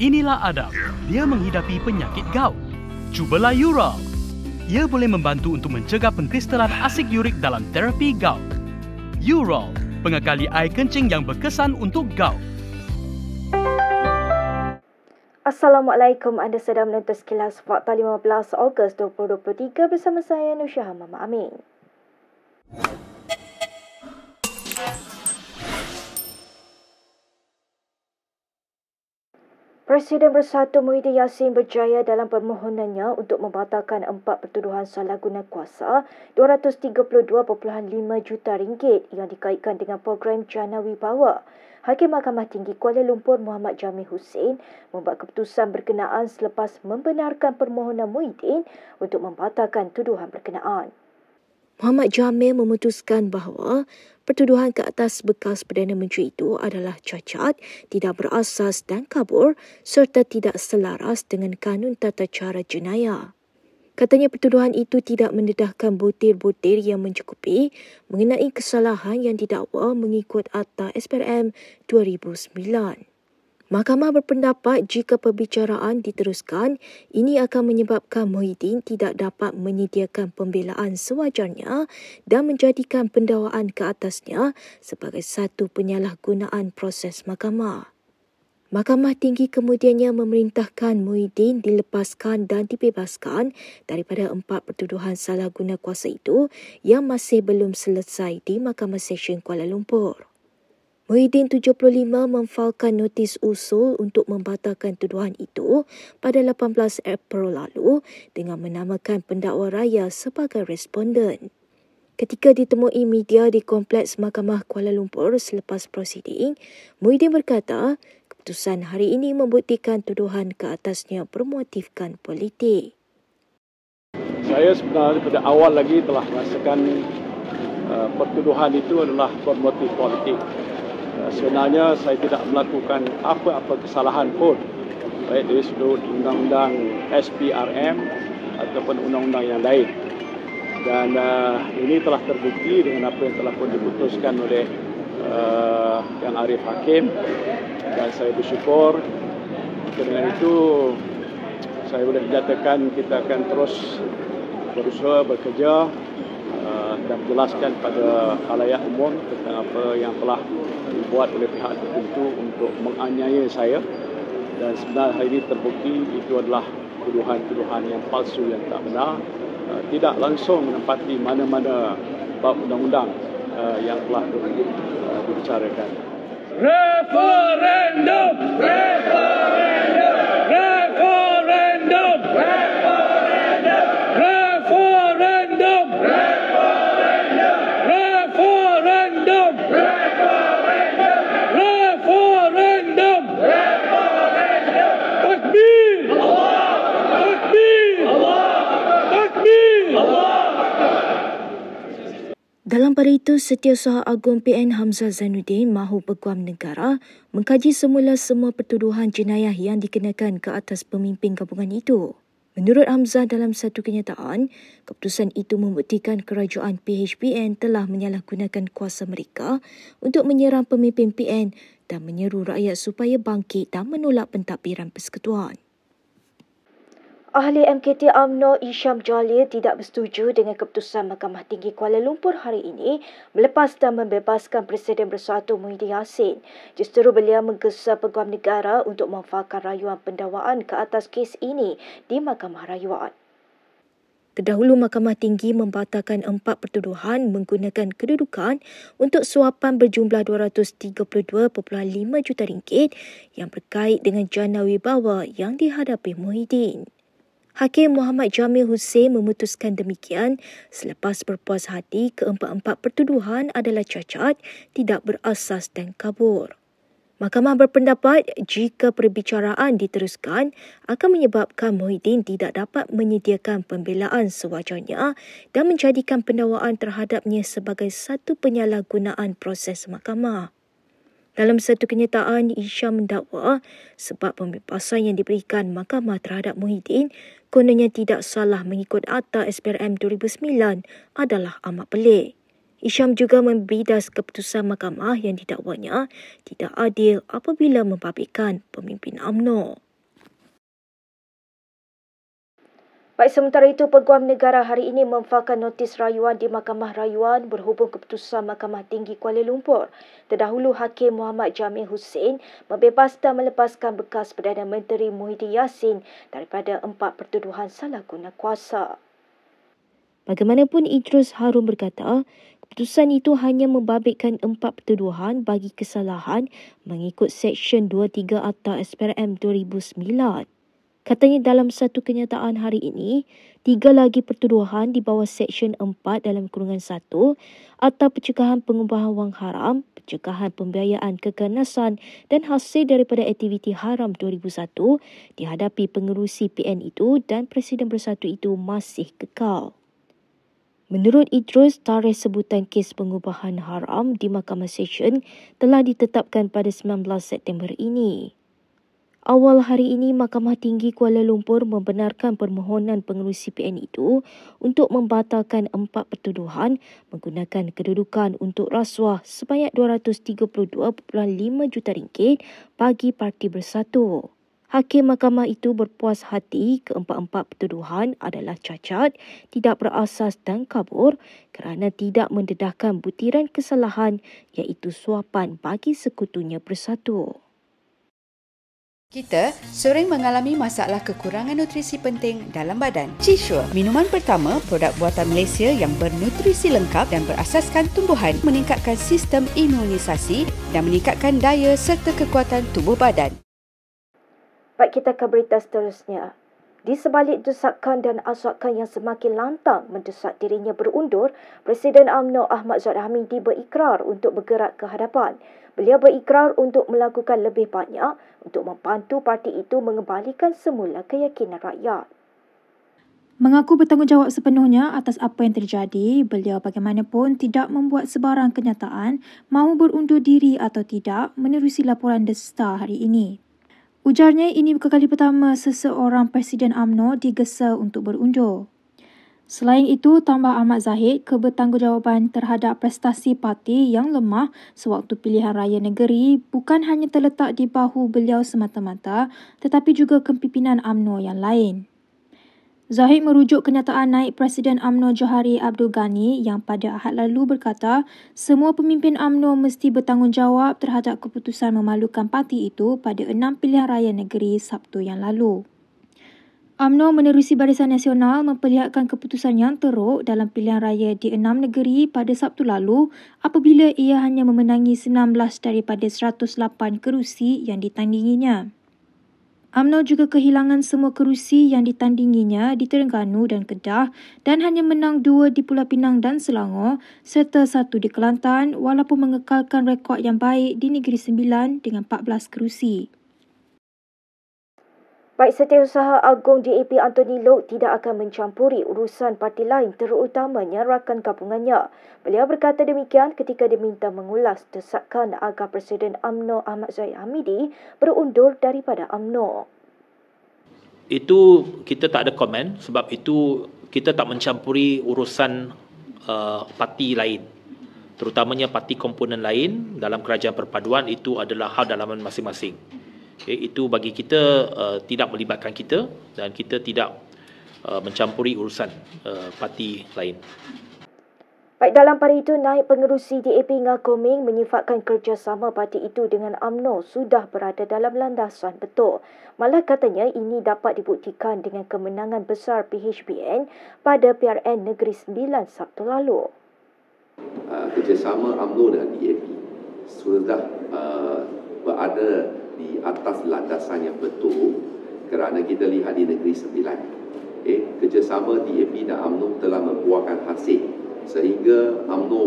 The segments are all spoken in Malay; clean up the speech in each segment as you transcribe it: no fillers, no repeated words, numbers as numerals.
Inilah Adam. Dia menghidapi penyakit gout. Cubalah Ural. Ia boleh membantu untuk mencegah pengkristalan asid urik dalam terapi gout. Ural, pengekali air kencing yang berkesan untuk gout. Assalamualaikum, anda sedang menonton Sekilas Fakta 15 Ogos 2023 bersama saya Nusyaha Mama Amin. Presiden Bersatu Muhyiddin Yassin berjaya dalam permohonannya untuk membatalkan 4 pertuduhan salah guna kuasa RM232.5 juta yang dikaitkan dengan program Jana Wibawa. Hakim Mahkamah Tinggi Kuala Lumpur Muhammad Jamil Hussein membuat keputusan berkenaan selepas membenarkan permohonan Muhyiddin untuk membatalkan tuduhan berkenaan. Muhammad Jamil memutuskan bahawa pertuduhan ke atas bekas Perdana Menteri itu adalah cacat, tidak berasas dan kabur serta tidak selaras dengan kanun tata cara jenayah. Katanya pertuduhan itu tidak mendedahkan butir-butir yang mencukupi mengenai kesalahan yang didakwa mengikut Akta SPRM 2009. Mahkamah berpendapat jika perbicaraan diteruskan, ini akan menyebabkan Muhyiddin tidak dapat menyediakan pembelaan sewajarnya dan menjadikan pendakwaan ke atasnya sebagai satu penyalahgunaan proses mahkamah. Mahkamah Tinggi kemudiannya memerintahkan Muhyiddin dilepaskan dan dibebaskan daripada 4 pertuduhan salah guna kuasa itu yang masih belum selesai di Mahkamah Session Kuala Lumpur. Muhyiddin 75 memfailkan notis usul untuk membatalkan tuduhan itu pada 18 April lalu dengan menamakan pendakwa raya sebagai responden. Ketika ditemui media di Kompleks Mahkamah Kuala Lumpur selepas prosiding, Muhyiddin berkata keputusan hari ini membuktikan tuduhan ke atasnya bermotifkan politik. Saya sebenarnya pada awal lagi telah merasakan pertuduhan itu adalah bermotif politik. Sebenarnya saya tidak melakukan apa-apa kesalahan pun, baik dari sudut undang-undang SPRM ataupun undang-undang yang lain. Dan ini telah terbukti dengan apa yang telah pun diputuskan oleh Yang Arif Hakim, dan saya bersyukur. Dengan itu saya boleh menyatakan kita akan terus berusaha bekerja dan menjelaskan pada khalayak umum tentang apa yang telah dibuat oleh pihak tertentu untuk menganiaya saya, dan sebenarnya hari ini terbukti itu adalah tuduhan-tuduhan yang palsu, yang tak benar, tidak langsung menempati mana-mana bab undang-undang yang telah dibicarakan. Referendum! Referendum! Referendum! Referendum! Referendum! Referendum! Referendum! Referendum! Referendum! Takbir! Allah! Takbir! Allah! Takbir! Allah! Dalam pada itu, Setiausaha Agung PN Hamzah Zainuddin mahu Peguam Negara mengkaji semula semua pertuduhan jenayah yang dikenakan ke atas pemimpin gabungan itu. Menurut Hamzah, dalam satu kenyataan, keputusan itu membuktikan kerajaan PHPN telah menyalahgunakan kuasa mereka untuk menyerang pemimpin PN dan menyeru rakyat supaya bangkit dan menolak pentadbiran persekutuan. Ahli MKT UMNO Isham Jalil tidak bersetuju dengan keputusan Mahkamah Tinggi Kuala Lumpur hari ini melepas dan membebaskan Presiden Bersatu Muhyiddin Yassin. Justeru beliau menggesa Peguam Negara untuk memfailkan rayuan pendakwaan ke atas kes ini di Mahkamah Rayuan. Terdahulu, Mahkamah Tinggi membatalkan 4 pertuduhan menggunakan kedudukan untuk suapan berjumlah RM232.5 juta yang berkait dengan Jana Wibawa yang dihadapi Muhyiddin. Hakim Muhammad Jamil Hussein memutuskan demikian selepas berpuas hati keempat-empat pertuduhan adalah cacat, tidak berasas dan kabur. Mahkamah berpendapat jika perbicaraan diteruskan akan menyebabkan Muhyiddin tidak dapat menyediakan pembelaan sewajarnya dan menjadikan pendakwaan terhadapnya sebagai satu penyalahgunaan proses mahkamah. Dalam satu kenyataan, Isham mendakwa sebab pembebasan yang diberikan mahkamah terhadap Muhyiddin kononnya tidak salah mengikut Akta SPRM 2009 adalah amat pelik. Isham juga membidas keputusan mahkamah yang didakwanya tidak adil apabila membabitkan pemimpin UMNO. Baik, sementara itu, Peguam Negara hari ini memfahamkan notis rayuan di Mahkamah Rayuan berhubung keputusan Mahkamah Tinggi Kuala Lumpur. Terdahulu, Hakim Muhammad Jamil Hussein membebas dan melepaskan bekas Perdana Menteri Muhyiddin Yassin daripada 4 pertuduhan salah guna kuasa. Bagaimanapun, Idrus Harun berkata, keputusan itu hanya membabitkan 4 pertuduhan bagi kesalahan mengikut Seksyen 23 Akta SPRM 2009. Katanya dalam satu kenyataan hari ini, 3 lagi pertuduhan di bawah Seksyen 4 dalam kurungan 1 atau pencegahan pengubahan wang haram, pencegahan pembiayaan keganasan dan hasil daripada aktiviti haram 2001 dihadapi pengerusi PN itu dan Presiden Bersatu itu masih kekal. Menurut Idrus, tarikh sebutan kes pengubahan haram di Mahkamah Session telah ditetapkan pada 19 September ini. Awal hari ini, Mahkamah Tinggi Kuala Lumpur membenarkan permohonan pengerusi PN itu untuk membatalkan 4 pertuduhan menggunakan kedudukan untuk rasuah sebanyak RM232.5 juta bagi Parti Bersatu. Hakim mahkamah itu berpuas hati keempat-empat pertuduhan adalah cacat, tidak berasas dan kabur kerana tidak mendedahkan butiran kesalahan iaitu suapan bagi sekutunya Bersatu. Kita sering mengalami masalah kekurangan nutrisi penting dalam badan. Chisure, minuman pertama produk buatan Malaysia yang bernutrisi lengkap dan berasaskan tumbuhan, meningkatkan sistem imunisasi dan meningkatkan daya serta kekuatan tubuh badan. Baik, kita ke berita seterusnya. Di sebalik desakan dan asakan yang semakin lantang mendesak dirinya berundur, Presiden UMNO Ahmad Zahid Hamidi berikrar untuk bergerak ke hadapan. Beliau berikrar untuk melakukan lebih banyak untuk membantu parti itu mengembalikan semula keyakinan rakyat. Mengaku bertanggungjawab sepenuhnya atas apa yang terjadi, beliau bagaimanapun tidak membuat sebarang kenyataan mahu berundur diri atau tidak menerusi laporan The Star hari ini. Ujarnya ini bukan kali pertama seseorang Presiden UMNO digesa untuk berundur. Selain itu, tambah Ahmad Zahid, kebertanggungjawaban terhadap prestasi parti yang lemah sewaktu pilihan raya negeri bukan hanya terletak di bahu beliau semata-mata tetapi juga kepimpinan UMNO yang lain. Zahid merujuk kenyataan naib Presiden UMNO Johari Abdul Ghani yang pada Ahad lalu berkata semua pemimpin UMNO mesti bertanggungjawab terhadap keputusan memalukan parti itu pada 6 pilihan raya negeri Sabtu yang lalu. UMNO menerusi Barisan Nasional memperlihatkan keputusan yang teruk dalam pilihan raya di 6 negeri pada Sabtu lalu apabila ia hanya memenangi 19 daripada 108 kerusi yang ditandinginya. UMNO juga kehilangan semua kerusi yang ditandinginya di Terengganu dan Kedah dan hanya menang 2 di Pulau Pinang dan Selangor serta 1 di Kelantan walaupun mengekalkan rekod yang baik di Negeri Sembilan dengan 14 kerusi. Baik, Setiausaha Agung DAP Anthony Loke tidak akan mencampuri urusan parti lain terutamanya rakan gabungannya. Beliau berkata demikian ketika diminta mengulas desakan agar Presiden UMNO Ahmad Zahid Hamidi berundur daripada UMNO. Itu kita tak ada komen sebab itu kita tak mencampuri urusan parti lain. Terutamanya parti komponen lain dalam kerajaan perpaduan itu adalah hal dalaman masing-masing. Itu bagi kita tidak melibatkan kita dan kita tidak mencampuri urusan parti lain. Baik, dalam pada itu, naib pengerusi DAP Ngah Koming menyifatkan kerjasama parti itu dengan UMNO sudah berada dalam landasan betul. Malah katanya ini dapat dibuktikan dengan kemenangan besar PHBN pada PRN Negeri Sembilan Sabtu lalu. Kerjasama UMNO dan DAP sudah berada di atas landasan yang betul kerana kita lihat di Negeri Sembilan. Kerjasama DAP dan UMNO telah membuahkan hasil sehingga UMNO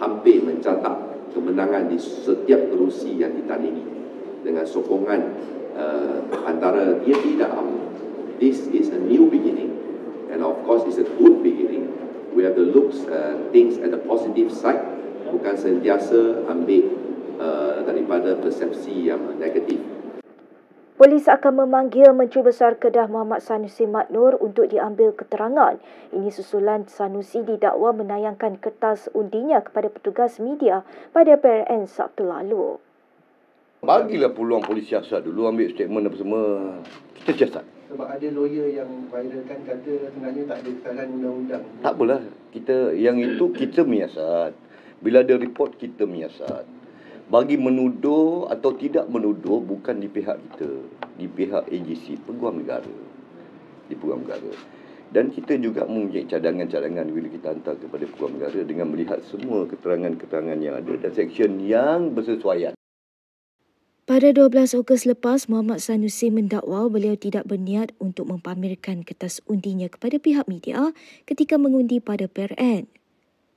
hampir mencatat kemenangan di setiap kerusi yang ditandingi dengan sokongan antara DAP dan UMNO. This is a new beginning and of course it's a good beginning. We have to look things at the positive side, bukan sentiasa ambil daripada persepsi yang negatif. Polis akan memanggil Menteri Besar Kedah Muhammad Sanusi Maknur untuk diambil keterangan. Ini susulan Sanusi didakwa menayangkan kertas undinya kepada petugas media pada PRN Sabtu lalu. Bagilah peluang polis siasat dulu ambil statement apa semua. Kita tersiasat. Sebab ada lawyer yang viralkan kata sebenarnya tak ada kesalahan undang-undang. Tak apalah, kita menyiasat. Bila ada report kita menyiasat. Bagi menuduh atau tidak menuduh bukan di pihak kita, di pihak AGC, Peguam Negara. Di Peguam Negara. Dan kita juga mempunyai cadangan-cadangan bila kita hantar kepada Peguam Negara dengan melihat semua keterangan-keterangan yang ada dan seksyen yang bersesuaian. Pada 12 Ogos lepas, Muhammad Sanusi mendakwa beliau tidak berniat untuk mempamerkan kertas undinya kepada pihak media ketika mengundi pada PRN.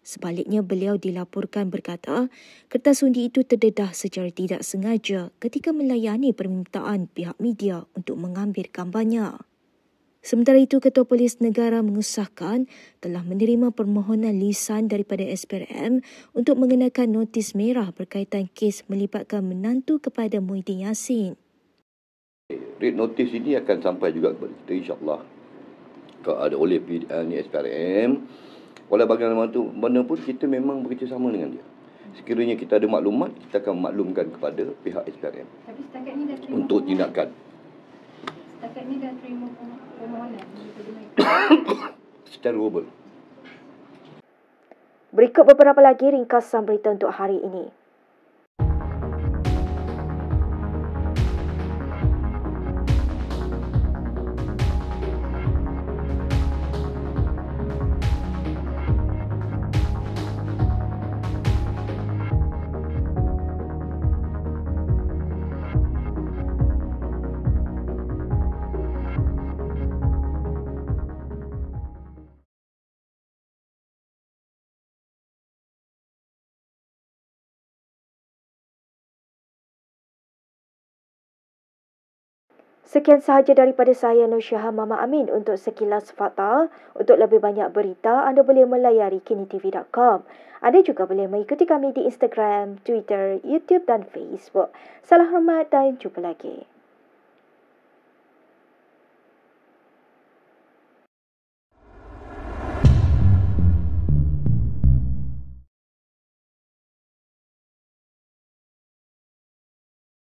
Sebaliknya, beliau dilaporkan berkata kertas undi itu terdedah secara tidak sengaja ketika melayani permintaan pihak media untuk mengambil gambarnya. Sementara itu, Ketua Polis Negara mengesahkan telah menerima permohonan lisan daripada SPRM untuk mengenakan notis merah berkaitan kes melibatkan menantu kepada Muhyiddin Yassin. Red notice ini akan sampai juga kepada kita insyaAllah. Kalau ada oleh SPRM, walau bagaimanapun kita memang bekerjasama dengan dia. Sekiranya kita ada maklumat, kita akan maklumkan kepada pihak SPRM. Tapi setakat ni dah terima untuk tindakan. Setakat ni dah terima permohonan secara global. Berikut beberapa lagi ringkasan berita untuk hari ini. Sekian sahaja daripada saya, Nur Syaha Mama Amin untuk Sekilas Fakta. Untuk lebih banyak berita, anda boleh melayari kinitv.com. Anda juga boleh mengikuti kami di Instagram, Twitter, YouTube dan Facebook. Salam hormat dan jumpa lagi.